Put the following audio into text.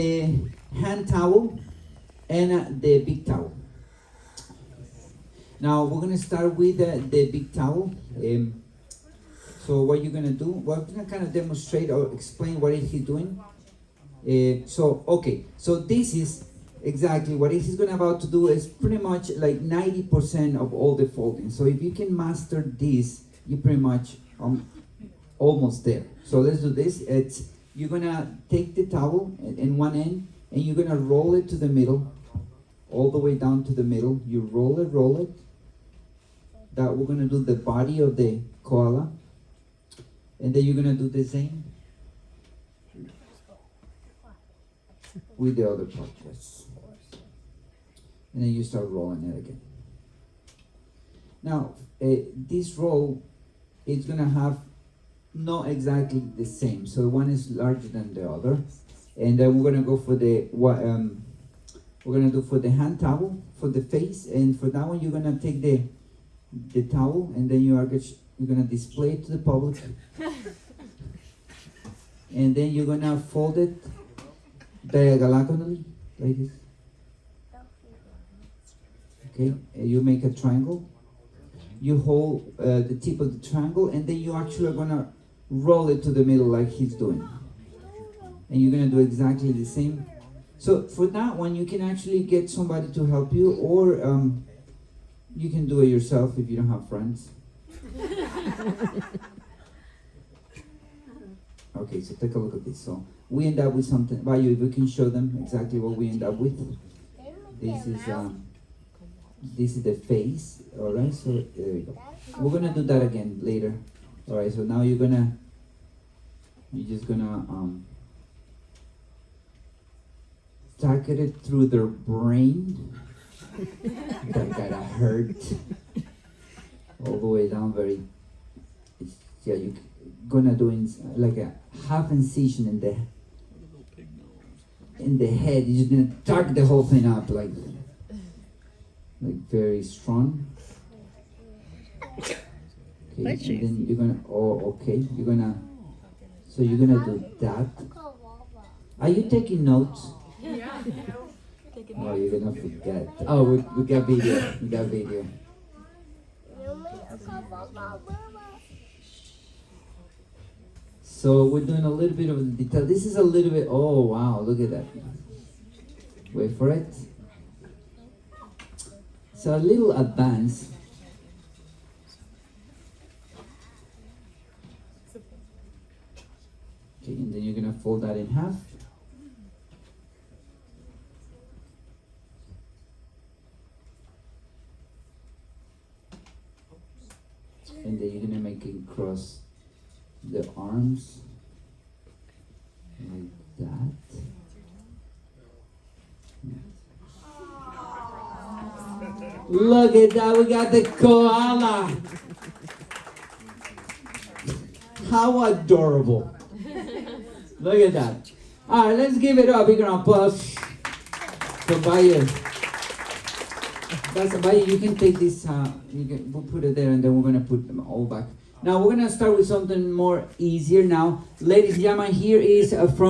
the hand towel and the big towel. Now we're gonna start with the big towel. So what you're gonna do? Well, I'm gonna kind of demonstrate or explain what is he doing. So this is exactly what he's gonna about to do. Is pretty much like 90% of all the folding. So if you can master this, you're pretty much almost there. So let's do this. You're gonna take the towel in one end and you're gonna roll it to the middle, all the way down to the middle. You roll it. That we're gonna do the body of the koala, and then you're gonna do the same with the other part. Yes. And then you start rolling it again. Now, this roll is gonna have not exactly the same. So one is larger than the other, and then we're gonna go for the we're gonna do for the hand towel for the face, and for that one you're gonna take the towel, and then you're gonna display it to the public, and then you're gonna fold it diagonally like this. Okay, you make a triangle. You hold the tip of the triangle, and then you actually are gonna roll it to the middle like he's doing, and you're gonna do exactly the same. So for that one, you can actually get somebody to help you, or you can do it yourself if you don't have friends. Okay, so take a look at this. So we end up with something. Bayo, if we can show them exactly what we end up with. This is the face. All right, so there we go. We're gonna do that again later. All right, so now you're just gonna target it through their brain. That gotta hurt all the way down. You're gonna do like a half incision in the head. You're just gonna target the whole thing up like very strong. Okay, and then you're gonna you're gonna do that. Are you taking notes? Yeah. Oh, you're gonna forget. Oh, we got video. We got video. So we're doing a little bit of the detail. This is a little bit. Oh wow! Look at that. Wait for it. So a little advance. Okay, and then you're gonna fold that in half. And then you're gonna make it cross the arms like that. Look at that, we got the koala. How adorable. Look at that. All right, let's give it up. We're gonna applause for Bayer. That's Bayer. You can take this. We'll put it there, and then we're gonna put them all back. Now we're gonna start with something more easier. Now, ladies and gentlemen, here is from